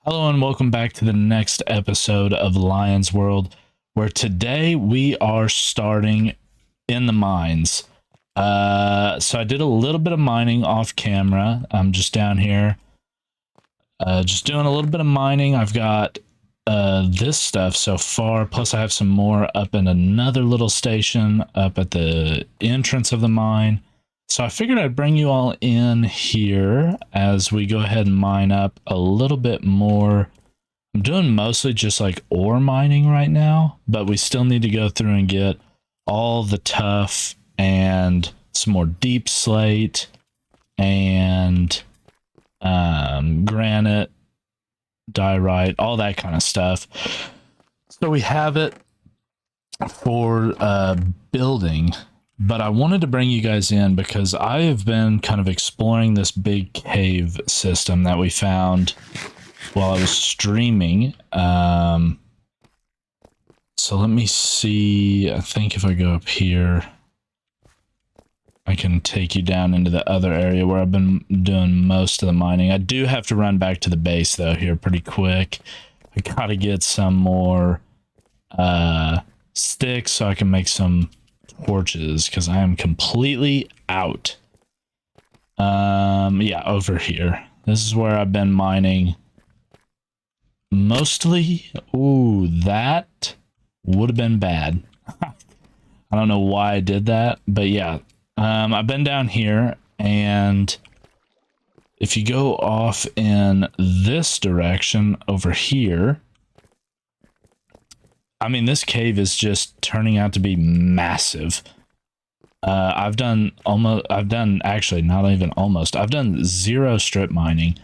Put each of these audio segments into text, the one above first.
Hello and welcome back to the next episode of Lion's World, where today we are starting in the mines. So I did a little bit of mining off camera. I'm just down here, just doing a little bit of mining. I've got this stuff so far, plus I have some more up in another little station up at the entrance of the mine. So I figured I'd bring you all in here as we go ahead and mine up a little bit more. I'm doing mostly just like ore mining right now, but we still need to go through and get all the tuff and some more deep slate and granite, diorite, all that kind of stuff. So we have it for building. But I wanted to bring you guys in because I have been kind of exploring this big cave system that we found while I was streaming. So let me see. I think if I go up here, I can take you down into the other area where I've been doing most of the mining. I do have to run back to the base though here pretty quick. I gotta get some more sticks so I can make some torches because I am completely out. Yeah, over here. This is where I've been mining mostly. Ooh, that would have been bad. I don't know why I did that, but yeah. I've been down here, and if you go off in this direction over here, I mean, this cave is just turning out to be massive. I've done actually not even almost. I've done 0 strip mining,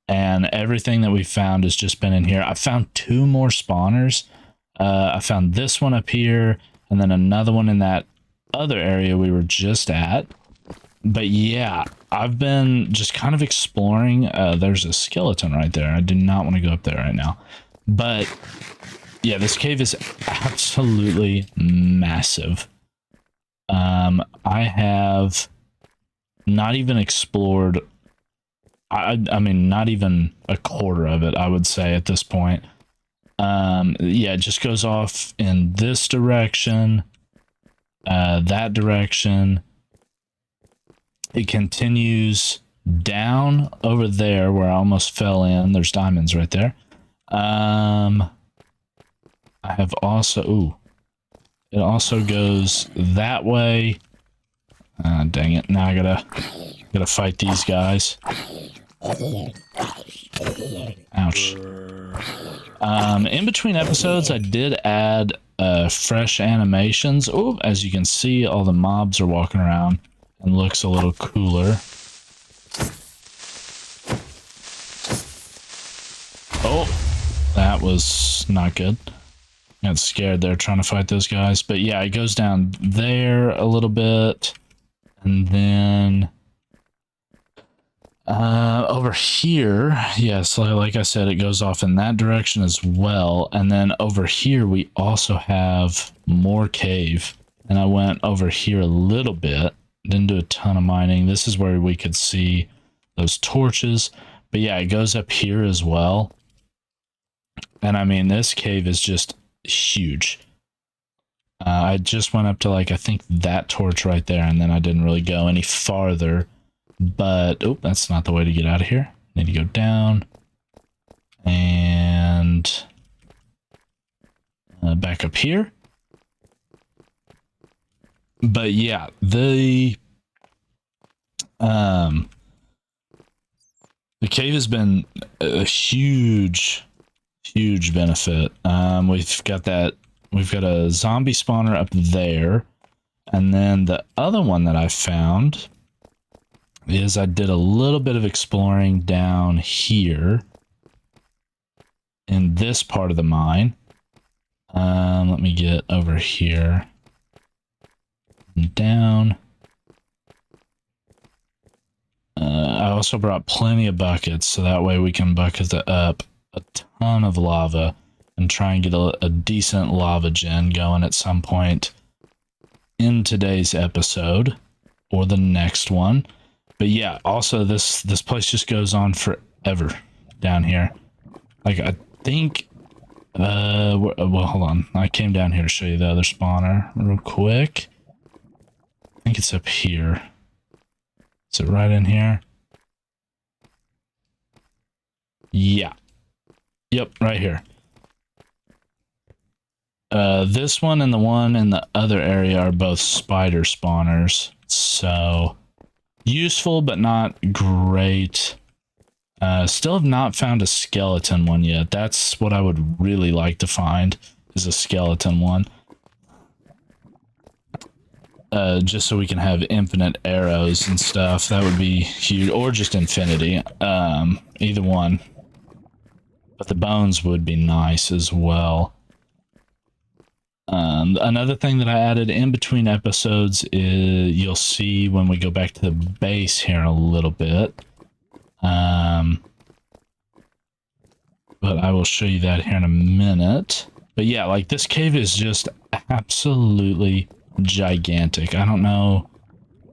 and everything that we found has just been in here. I found 2 more spawners. I found this one up here, and then another one in that other area we were just at. But yeah, I've been just kind of exploring. There's a skeleton right there. I do not want to go up there right now, but yeah, this cave is absolutely massive. I have not even explored, I mean, not even a quarter of it, I would say at this point. Yeah, it just goes off in this direction, that direction. It continues down over there where I almost fell in. There's diamonds right there. I have also, ooh, it also goes that way. Dang it. Now I gotta fight these guys. Ouch. In between episodes, I did add fresh animations. Oh, as you can see, all the mobs are walking around and looks a little cooler. Oh, that was not good. Got scared there trying to fight those guys. But yeah, it goes down there a little bit. And then over here, yes, like I said, it goes off in that direction as well. And then over here, we also have more cave. And I went over here a little bit. Didn't do a ton of mining. This is where we could see those torches. But yeah, it goes up here as well. And I mean, this cave is just huge. I just went up to like, I think that torch right there, and then I didn't really go any farther. But oh, that's not the way to get out of here. Need to go down and back up here. But yeah, the cave has been a huge benefit. We've got a zombie spawner up there, and then the other one that I found is I did a little bit of exploring down here in this part of the mine. Let me get over here and down. I also brought plenty of buckets, so that way we can bucket up a ton of lava and try and get a decent lava gen going at some point in today's episode or the next one. But yeah, also this place just goes on forever down here. Like, I think, well, hold on. I came down here to show you the other spawner real quick. I think it's up here. Is it right in here? Yeah. Yep, right here. This one and the one in the other area are both spider spawners. So, useful, but not great. Still have not found a skeleton one yet. That's what I would really like to find, is a skeleton one. Just so we can have infinite arrows and stuff. That would be huge. Or just infinity. Either one. But the bones would be nice as well. Another thing that I added in between episodes is you'll see when we go back to the base here in a little bit. But I will show you that here in a minute. But yeah, like this cave is just absolutely gigantic. I don't know.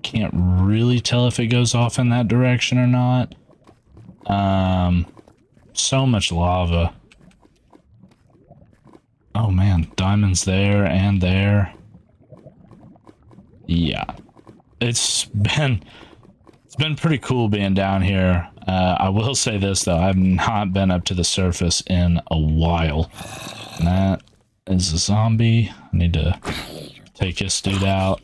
Can't really tell if it goes off in that direction or not. So much lava. Oh man, diamonds there and there. Yeah. It's been pretty cool being down here. I will say this though, I've not been up to the surface in a while. And that is a zombie. I need to take this dude out.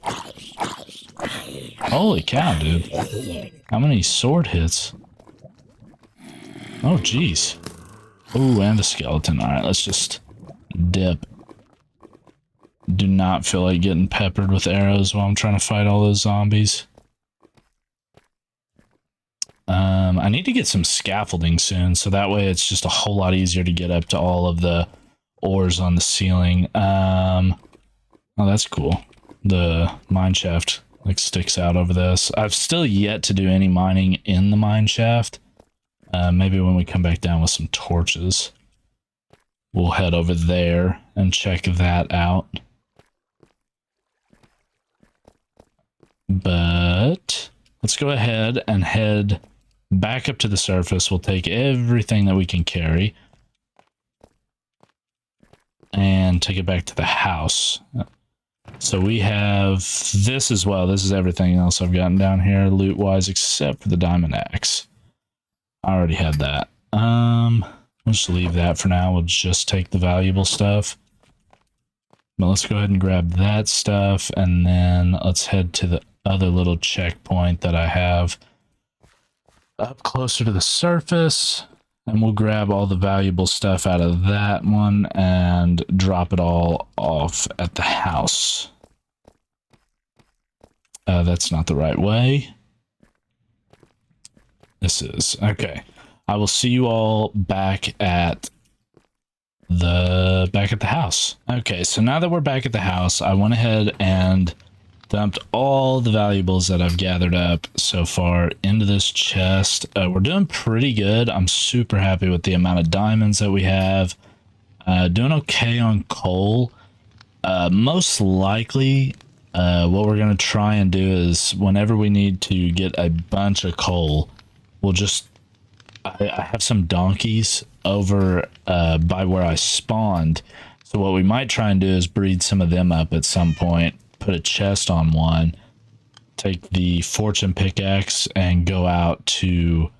Holy cow, dude. How many sword hits? Oh, jeez. Ooh, and a skeleton. Alright, let's just dip. Do not feel like getting peppered with arrows while I'm trying to fight all those zombies. I need to get some scaffolding soon, so that way it's just a whole lot easier to get up to all of the ores on the ceiling. Oh, that's cool. The mine shaft like sticks out over this. I've still yet to do any mining in the mine shaft. Maybe when we come back down with some torches, we'll head over there and check that out. But let's go ahead and head back up to the surface. We'll take everything that we can carry and take it back to the house. So we have this as well. This is everything else I've gotten down here loot wise, except for the diamond axe. I already had that. We'll just leave that for now. We'll just take the valuable stuff. But let's go ahead and grab that stuff, and then let's head to the other little checkpoint that I have up closer to the surface, and we'll grab all the valuable stuff out of that one and drop it all off at the house. That's not the right way. This is. Okay. I will see you all back at the house. Okay, so now that we're back at the house, I went ahead and dumped all the valuables that I've gathered up so far into this chest. We're doing pretty good. I'm super happy with the amount of diamonds that we have. Doing okay on coal. Most likely, what we're going to try and do is whenever we need to get a bunch of coal, we'll just... I have some donkeys over by where I spawned. So what we might try and do is breed some of them up at some point. Put a chest on one, take the fortune pickaxe, and go out to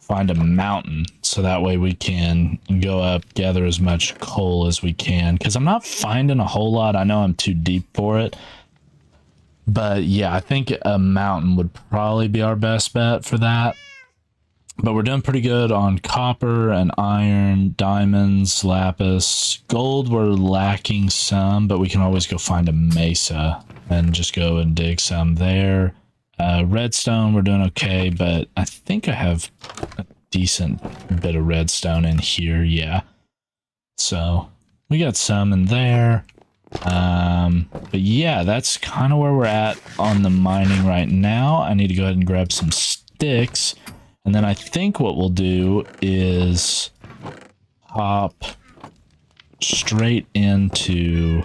find a mountain, so that way we can go up, gather as much coal as we can, because I'm not finding a whole lot. I know I'm too deep for it, but yeah, I think a mountain would probably be our best bet for that. But we're doing pretty good on copper and iron, diamonds, lapis. Gold, we're lacking some, but we can always go find a mesa and just go and dig some there. Redstone, we're doing okay, but I think I have a decent bit of redstone in here, yeah. So, we got some in there. But yeah, that's kind of where we're at on the mining right now. I need to go ahead and grab some sticks. And then I think what we'll do is hop straight into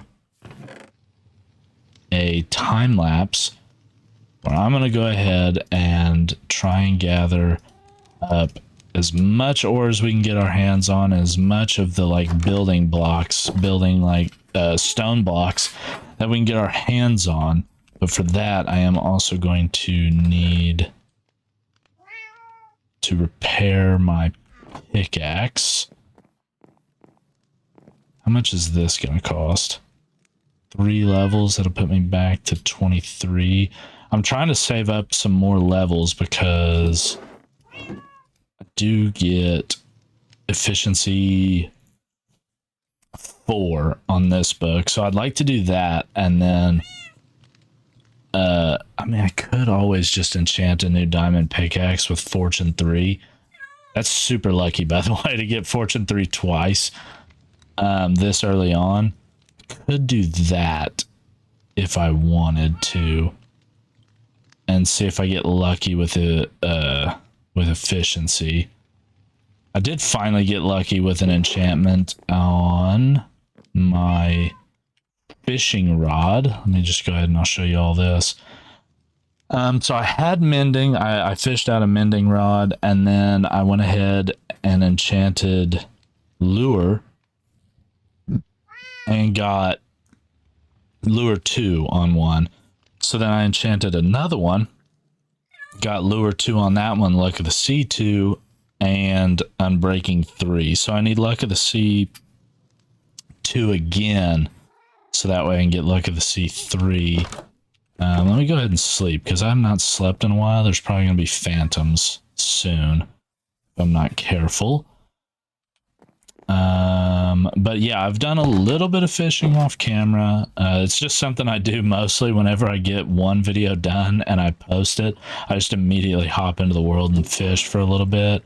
a time lapse where I'm going to go ahead and try and gather up as much ore as we can get our hands on, as much of the like building blocks, building like stone blocks that we can get our hands on. But for that, I am also going to need to repair my pickaxe. How much is this going to cost? 3 levels. That'll put me back to 23. I'm trying to save up some more levels because I do get efficiency 4 on this book. So I'd like to do that, and then I mean, I could always just enchant a new diamond pickaxe with Fortune 3. That's super lucky, by the way, to get Fortune 3 twice this early on. Could do that if I wanted to, and see if I get lucky with it with efficiency. I did finally get lucky with an enchantment on my fishing rod. Let me just go ahead and I'll show you all this. So I had mending. I fished out a mending rod, and then I went ahead and enchanted lure and got lure 2 on one. So then I enchanted another one, got lure 2 on that one, luck of the sea 2, and unbreaking 3. So I need luck of the sea 2 again, so that way I can get luck of the sea 3. Let me go ahead and sleep, because I've not slept in a while. There's probably going to be phantoms soon if I'm not careful. But yeah, I've done a little bit of fishing off camera. It's just something I do mostly whenever I get one video done and I post it. I just immediately hop into the world and fish for a little bit.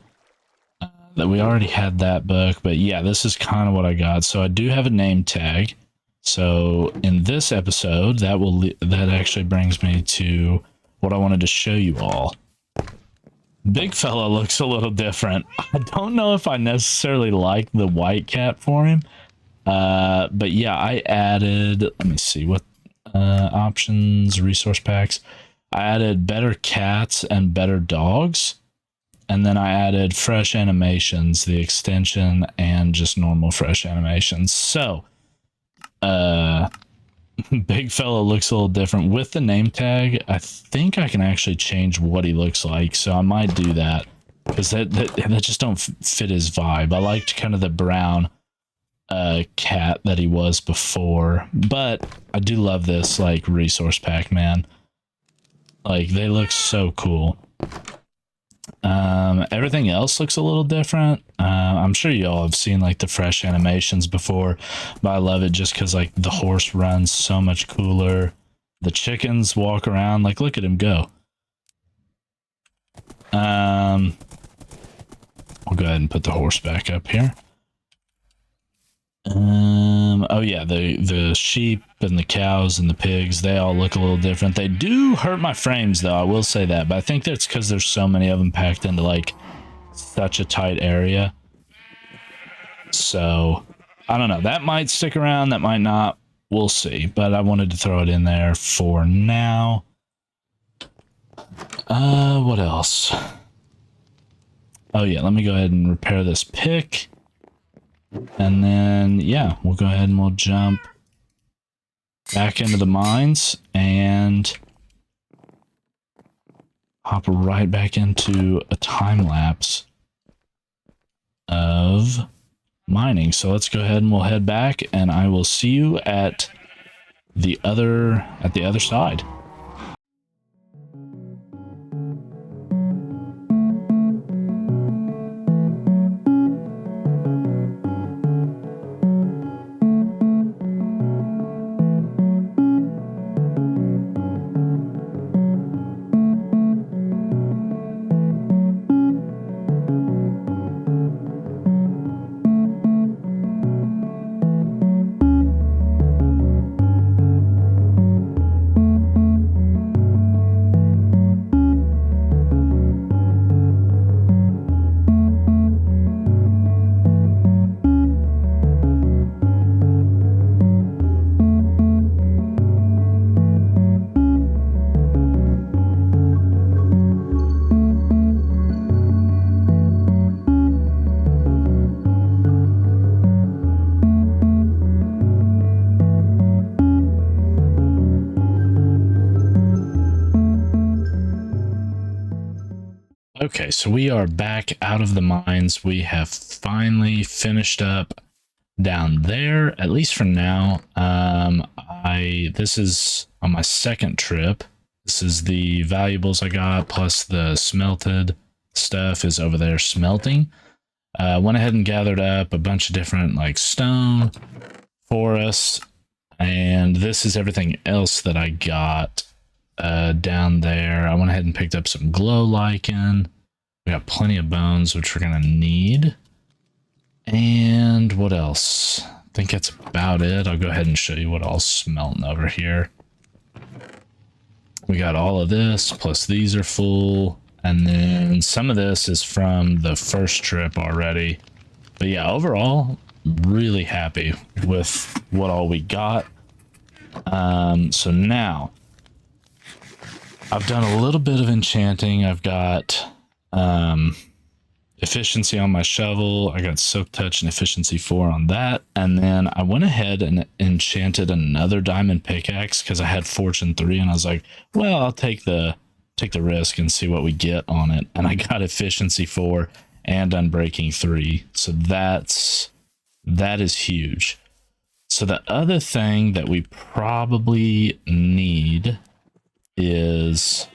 That we already had that book, but yeah, this is kind of what I got. So I do have a name tag. So in this episode, that actually brings me to what I wanted to show you all. Big fella looks a little different. I don't know if I necessarily like the white cat for him. But yeah, I added, let me see what options, resource packs. I added better cats and better dogs. And then I added fresh animations, the extension, and just normal fresh animations. So, big fella looks a little different with the name tag. I think I can actually change what he looks like, so I might do that, because that just don't fit his vibe. I liked kind of the brown cat that he was before, but I do love this like resource pack, man. Like, they look so cool. Everything else looks a little different. I'm sure you all have seen like the fresh animations before, but I love it just because like the horse runs so much cooler. The chickens walk around, like, look at him go. I'll go ahead and put the horse back up here. Oh yeah, the sheep and the cows and the pigs, they all look a little different. They do hurt my frames though, I will say that, but I think that's because there's so many of them packed into like such a tight area. So I don't know, that might stick around, that might not, we'll see, but I wanted to throw it in there for now. What else? Oh yeah, let me go ahead and repair this pick. And then, yeah, we'll go ahead and we'll jump back into the mines and hop right back into a time lapse of mining. So let's go ahead and we'll head back, and I will see you at the other side. Okay, so we are back out of the mines. We have finally finished up down there, at least for now. This is on my second trip. This is the valuables I got, plus the smelted stuff is over there smelting. Went ahead and gathered up a bunch of different like stone for us, and this is everything else that I got down there. I went ahead and picked up some glow lichen. We got plenty of bones, which we're gonna need. And what else? I think that's about it. I'll go ahead and show you what all's smelting over here. We got all of this, plus these are full. And then some of this is from the first trip already. But yeah, overall, really happy with what all we got. So now, I've done a little bit of enchanting. I've got efficiency on my shovel. I got silk touch and efficiency 4 on that. And then I went ahead and enchanted another diamond pickaxe because I had fortune 3, and I was like, well, I'll take the risk and see what we get on it. And I got efficiency 4 and unbreaking 3. So that is huge. So the other thing that we probably need is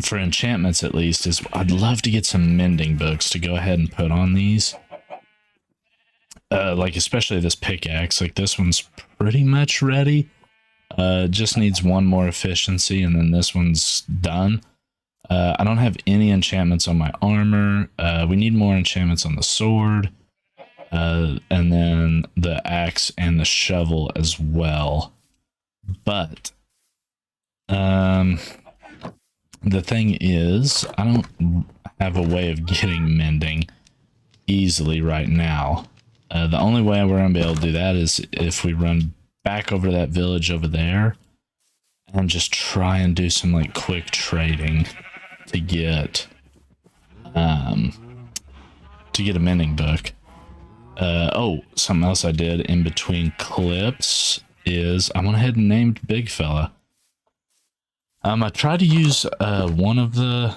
for enchantments at least, is I'd love to get some mending books to go ahead and put on these. Like especially this pickaxe, like this one's pretty much ready. Just needs one more efficiency and then this one's done. I don't have any enchantments on my armor. We need more enchantments on the sword. And then the axe and the shovel as well. But the thing is, I don't have a way of getting mending easily right now. The only way we're going to be able to do that is if we run back over to that village over there and just try and do some like quick trading to get a mending book. Oh, something else I did in between clips is I went ahead and named Big Fella. I tried to use one of the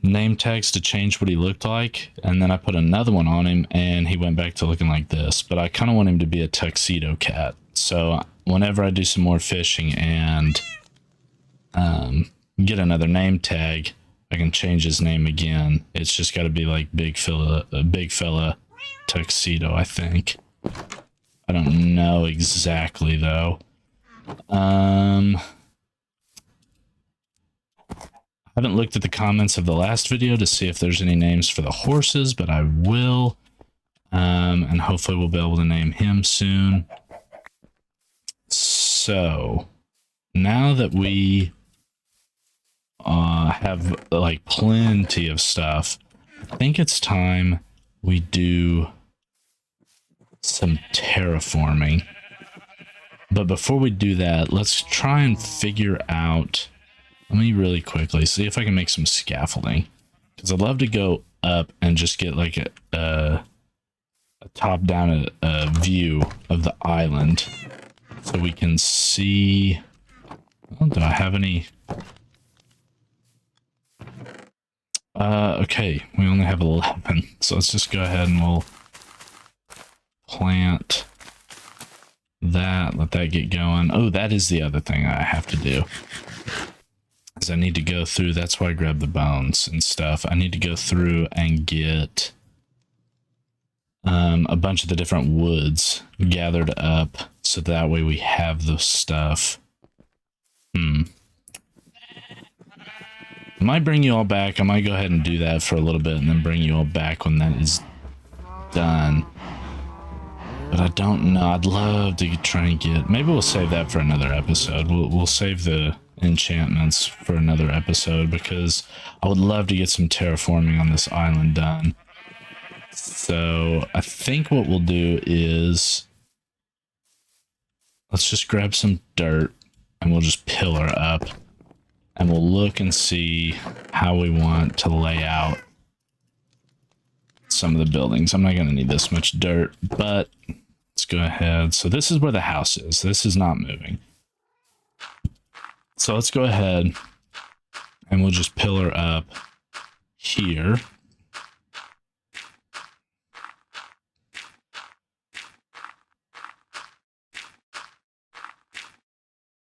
name tags to change what he looked like, and then I put another one on him and he went back to looking like this, but I kind of want him to be a tuxedo cat. So whenever I do some more fishing and get another name tag, I can change his name again. It's just got to be like Big Fella Tuxedo, I think. I don't know exactly though. I haven't looked at the comments of the last video to see if there's any names for the horses, but I will. And hopefully we'll be able to name him soon. So now that we have like plenty of stuff, I think it's time we do some terraforming. But before we do that, let's try and figure out, let me really quickly see if I can make some scaffolding, because I'd love to go up and just get like a top down view of the island so we can see. Oh, do I have any? Okay, we only have 11, so let's just go ahead and we'll plant that, let that get going. Oh, that is the other thing I have to do, is I need to go through, that's why I grabbed the bones and stuff. I need to go through and get a bunch of the different woods gathered up, so that way we have the stuff. I might bring you all back. I might go ahead and do that for a little bit and then bring you all back when that is done. But I don't know. I'd love to try and get, maybe we'll save that for another episode. We'll save the enchantments for another episode, because I would love to get some terraforming on this island done. So I think what we'll do is, let's just grab some dirt and we'll just pillar up, and we'll look and see how we want to lay out some of the buildings. I'm not going to need this much dirt, but let's go ahead. So this is where the house is. This is not moving. So let's go ahead and we'll just pillar up here.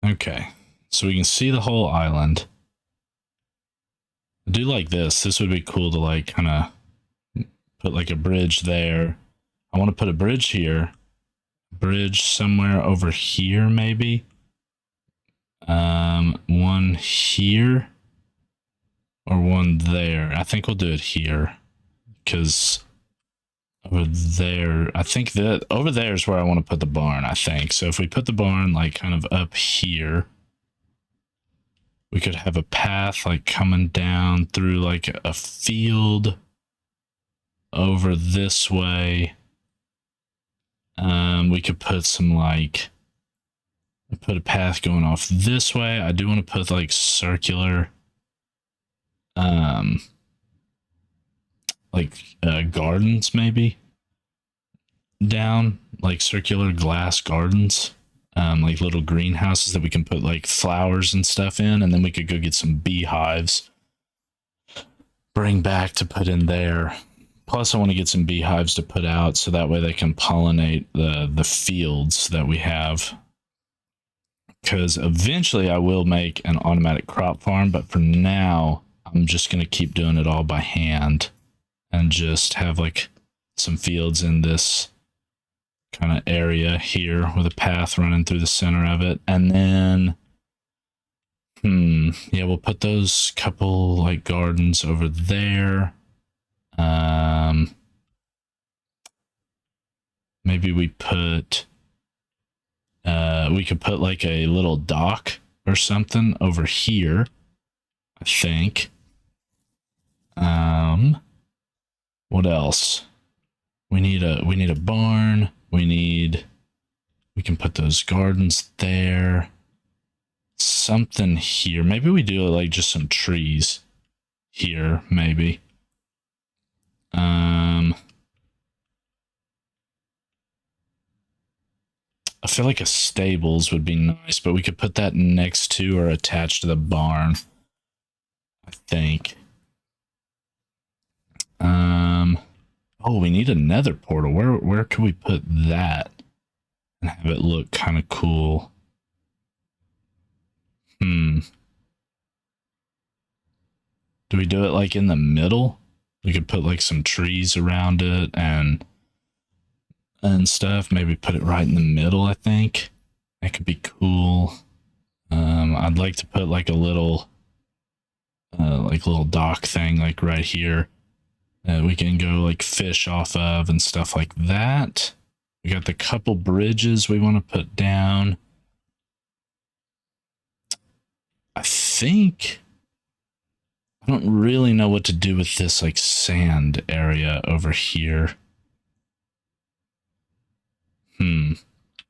Okay, so we can see the whole island. I do like this. This would be cool to like kind of put like a bridge there. I want to put a bridge here. Bridge somewhere over here, maybe. One here. Or one there. I think we'll do it here. Because over there, I think that over there is where I want to put the barn, I think. So if we put the barn like kind of up here, we could have a path like coming down through like a field over this way. We could put some like, put a path going off this way. I do want to put like circular, gardens maybe down, like circular glass gardens. Like little greenhouses that we can put like flowers and stuff in, and then we could go get some beehives, bring back to put in there. Plus I want to get some beehives to put out so that way they can pollinate the fields that we have, because eventually I will make an automatic crop farm, but for now I'm just going to keep doing it all by hand and just have like some fields in this kind of area here with a path running through the center of it. And then yeah, we'll put those couple like gardens over there. Maybe we put we could put like a little dock or something over here, I think. What else? We need a barn. We can put those gardens there. Something here. Maybe we do like just some trees here, maybe. I feel like a stables would be nice, but we could put that next to or attached to the barn, I think. Oh, we need a nether portal. Where could we put that and have it look kind of cool? Do we do it like in the middle? We could put like some trees around it and stuff. Maybe put it right in the middle, I think. That could be cool. I'd like to put like a little dock thing like right here that we can go like fish off of and stuff like that. We got the couple bridges we want to put down. I think I don't really know what to do with this like sand area over here.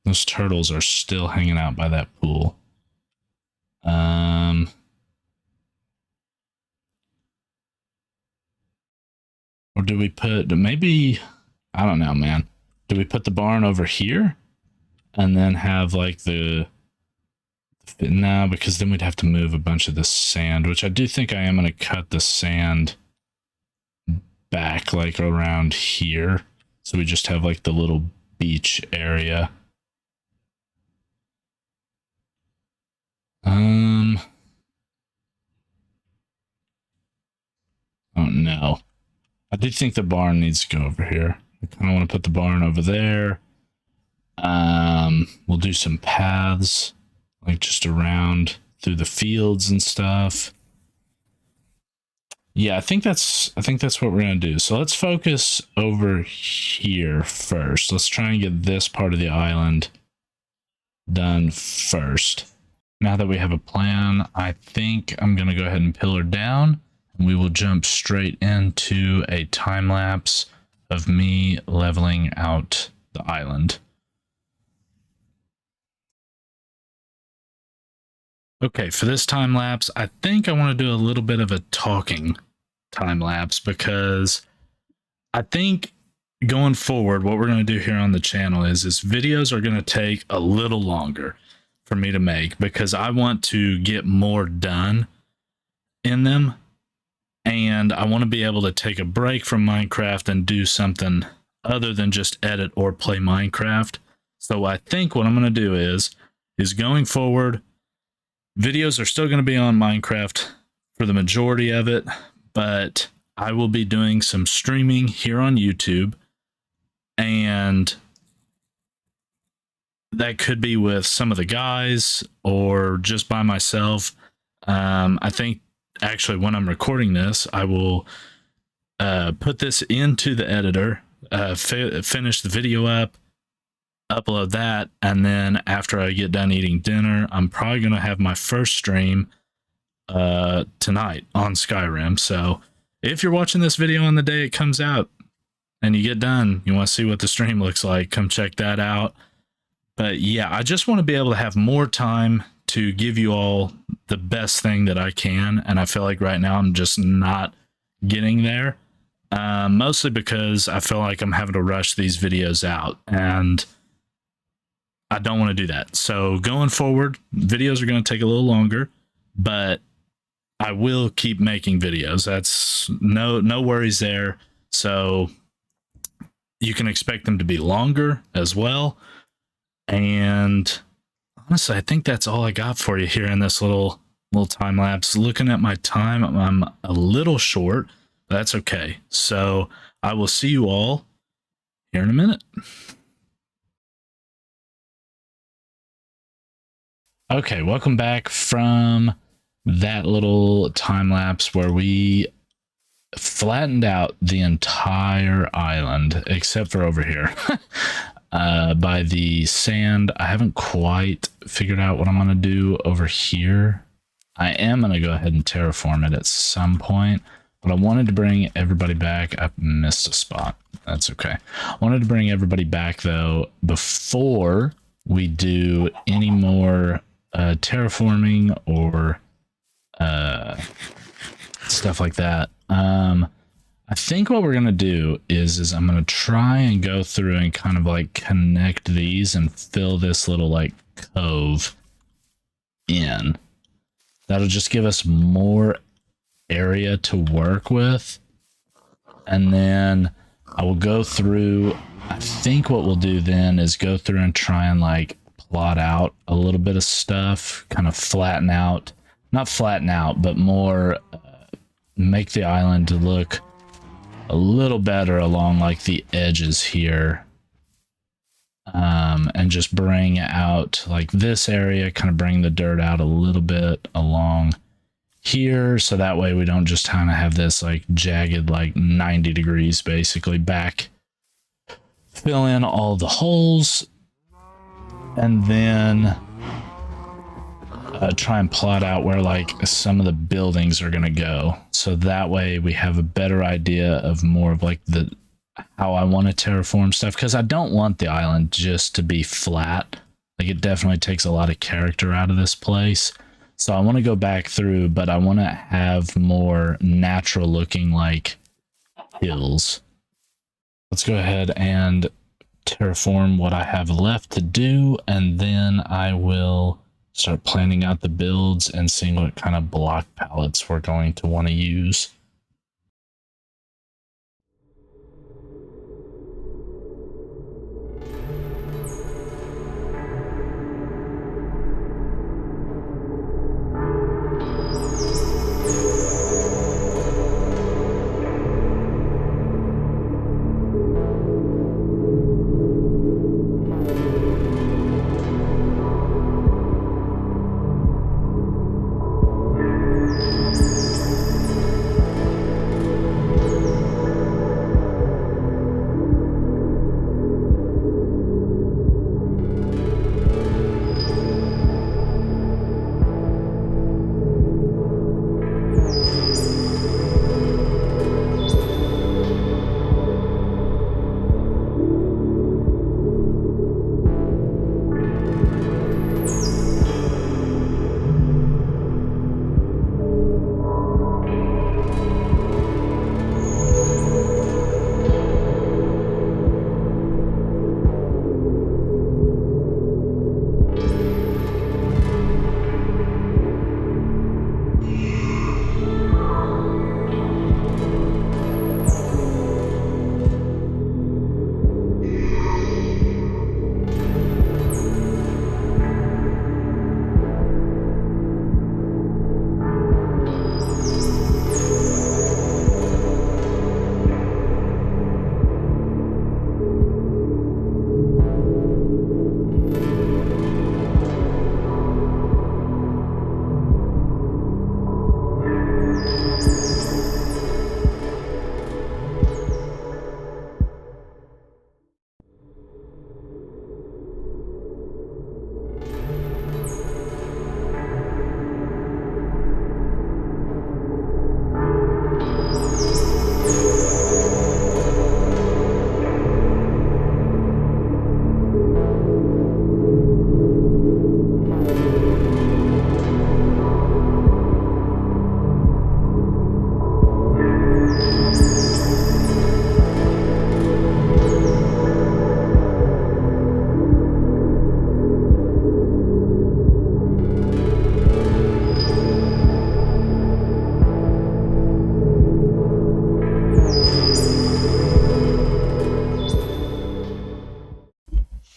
Those turtles are still hanging out by that pool. Or do we put, maybe, I don't know, man. Do we put the barn over here and then have like no, because then we'd have to move a bunch of the sand, which I do think I am going to cut the sand back like around here. So we just have like the little beach area. Oh no. I do think the barn needs to go over here. I kind of want to put the barn over there. We'll do some paths, like just around through the fields and stuff. Yeah, I think that's what we're gonna do. So let's focus over here first. Let's try and get this part of the island done first. Now that we have a plan, I think I'm gonna go ahead and pillar down. We will jump straight into a time lapse of me leveling out the island. Okay, for this time lapse, I think I want to do a little bit of a talking time lapse, because I think going forward, what we're going to do here on the channel is videos are going to take a little longer for me to make, because I want to get more done in them, and I want to be able to take a break from Minecraft and do something other than just edit or play Minecraft. So I think what I'm going to do is going forward, videos are still going to be on Minecraft for the majority of it, but I will be doing some streaming here on YouTube, and that could be with some of the guys or just by myself. I think actually when I'm recording this, I will put this into the editor, finish the video up, upload that, and then after I get done eating dinner, I'm probably going to have my first stream tonight on Skyrim. So if you're watching this video on the day it comes out and you get done, you want to see what the stream looks like, come check that out. But yeah, I just want to be able to have more time to give you all the best thing that I can. And I feel like right now I'm just not getting there. Mostly because I feel like I'm having to rush these videos out, and I don't want to do that. So going forward, videos are going to take a little longer, but I will keep making videos. That's no worries there. So you can expect them to be longer as well. And honestly, I think that's all I got for you here in this little time lapse. Looking at my time, I'm a little short, but that's okay. So I will see you all here in a minute. Okay, welcome back from that little time lapse where we flattened out the entire island except for over here by the sand. I haven't quite figured out what I'm going to do over here. I am going to go ahead and terraform it at some point, but I wanted to bring everybody back. I missed a spot. That's okay. I wanted to bring everybody back though before we do any more terraforming or stuff like that. I think what we're gonna do is I'm gonna try and go through and kind of like connect these and fill this little like cove in. That'll just give us more area to work with, and then I will go through. I think what we'll do then is go through and try and like plot out a little bit of stuff, kind of flatten out, not flatten out, but more make the island look a little better along like the edges here, and just bring out like this area, kind of bring the dirt out a little bit along here, so that way we don't just kind of have this like jagged like 90 degrees basically back. Fill in all the holes, and then try and plot out where like some of the buildings are going to go, so that way we have a better idea of more of like the how I want to terraform stuff, because I don't want the island just to be flat. Like it definitely takes a lot of character out of this place, so I want to go back through, but I want to have more natural looking like hills. Let's go ahead and terraform what I have left to do, and then I will start planning out the builds and seeing what kind of block palettes we're going to want to use.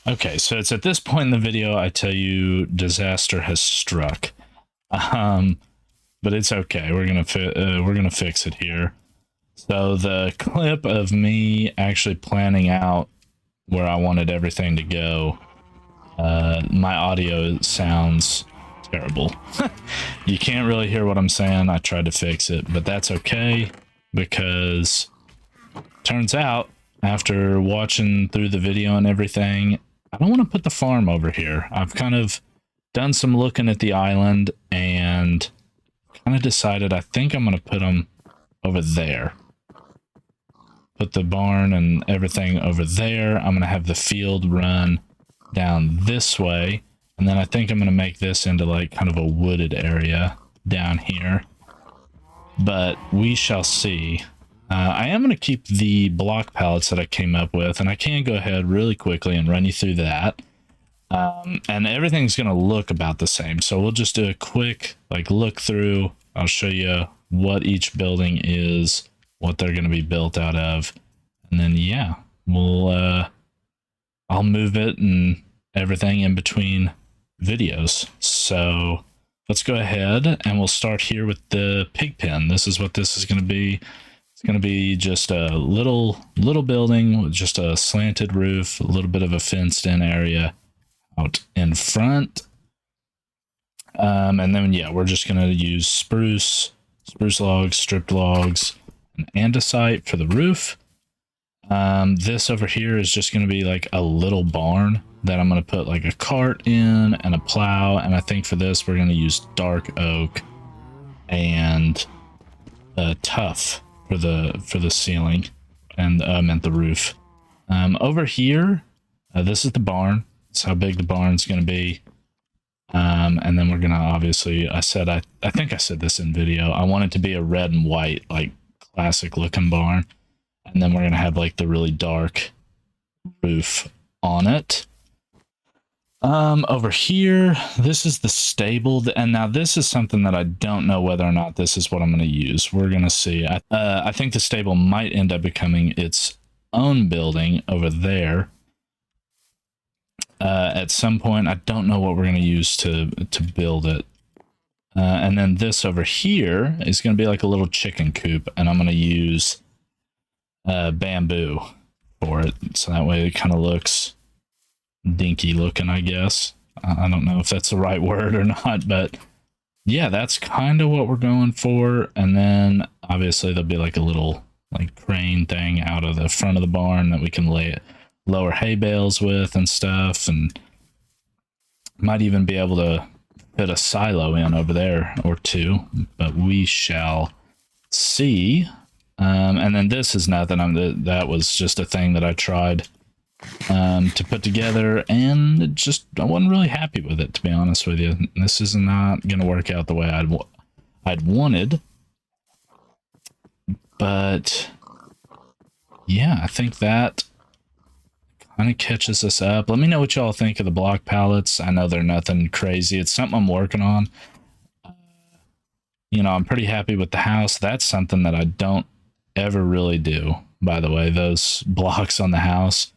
Okay, so it's at this point in the video I tell you disaster has struck. But it's okay. We're gonna fix it here. So the clip of me actually planning out where I wanted everything to go, my audio sounds terrible. You can't really hear what I'm saying. I tried to fix it, but that's okay because turns out after watching through the video and everything, I don't want to put the farm over here. I've kind of done some looking at the island and kind of decided I think I'm going to put them over there. Put the barn and everything over there. I'm going to have the field run down this way. And then I think I'm going to make this into like kind of a wooded area down here. But we shall see. I am going to keep the block pallets that I came up with, and I can go ahead really quickly and run you through that. And everything's going to look about the same. So we'll just do a quick like look through. I'll show you what each building is, what they're going to be built out of. And then, yeah, I'll move it and everything in between videos. So let's go ahead and we'll start here with the pig pen. This is what this is going to be. It's going to be just a little building with just a slanted roof, a little bit of a fenced in area out in front. And then, yeah, we're just going to use spruce logs, stripped logs, and andesite for the roof. This over here is just going to be like a little barn that I'm going to put like a cart in and a plow. And I think for this, we're going to use dark oak and tough for the ceiling and the roof. Over here, this is the barn. That's how big the barn's going to be. And then we're going to obviously, I think I said this in video, I want it to be a red and white, like classic looking barn. And then we're going to have like the really dark roof on it. Over here, this is the stable. And now this is something that I don't know whether or not this is what I'm going to use. We're going to see. I think the stable might end up becoming its own building over there. At some point, I don't know what we're going to use to build it. And then this over here is going to be like a little chicken coop, and I'm going to use bamboo for it, so that way it kind of looks dinky looking, I guess. I don't know if that's the right word or not, but yeah, that's kind of what we're going for. And then obviously there'll be like a little like crane thing out of the front of the barn that we can lower hay bales with and stuff, and might even be able to fit a silo in over there or two, but we shall see. And then this is nothing. That was just a thing that I tried to put together, and I wasn't really happy with it, to be honest with you. This is not going to work out the way I'd wanted. But yeah, I think that kind of catches us up. Let me know what y'all think of the block pallets. I know they're nothing crazy. It's something I'm working on. You know, I'm pretty happy with the house. That's something that I don't ever really do, by the way, those blocks on the house.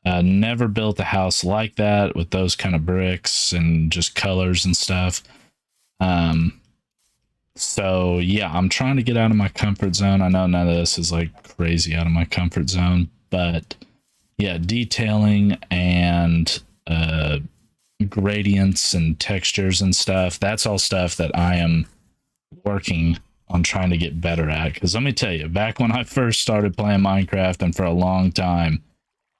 Never built a house like that with those kind of bricks and just colors and stuff. So yeah, I'm trying to get out of my comfort zone. I know none of this is like crazy out of my comfort zone, but yeah, detailing and gradients and textures and stuff, that's all stuff that I am working on trying to get better at. Because let me tell you, back when I first started playing Minecraft, and for a long time,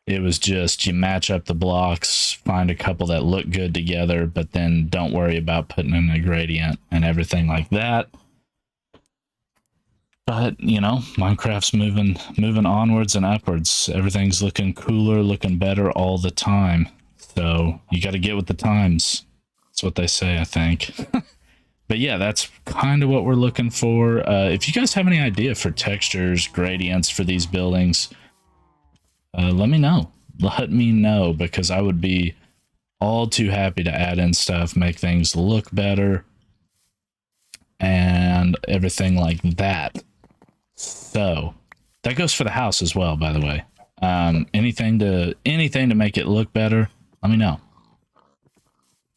it was just you match up the blocks, find a couple that look good together, but then don't worry about putting in a gradient and everything like that. But you know, Minecraft's moving onwards and upwards. Everything's looking cooler, looking better all the time. So you got to get with the times. That's what they say, I think. But yeah, that's kind of what we're looking for. If you guys have any idea for textures, gradients for these buildings, let me know. Let me know, because I would be all too happy to add in stuff, make things look better, and everything like that. So that goes for the house as well, by the way. Anything to make it look better, Let me know.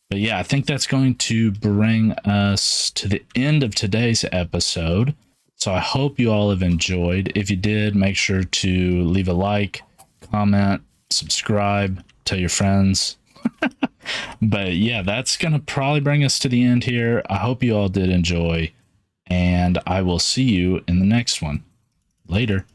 But yeah, I think that's going to bring us to the end of today's episode. So I hope you all have enjoyed. If you did, make sure to leave a like, comment, subscribe, tell your friends. But yeah, that's going to probably bring us to the end here. I hope you all did enjoy, and I will see you in the next one. Later.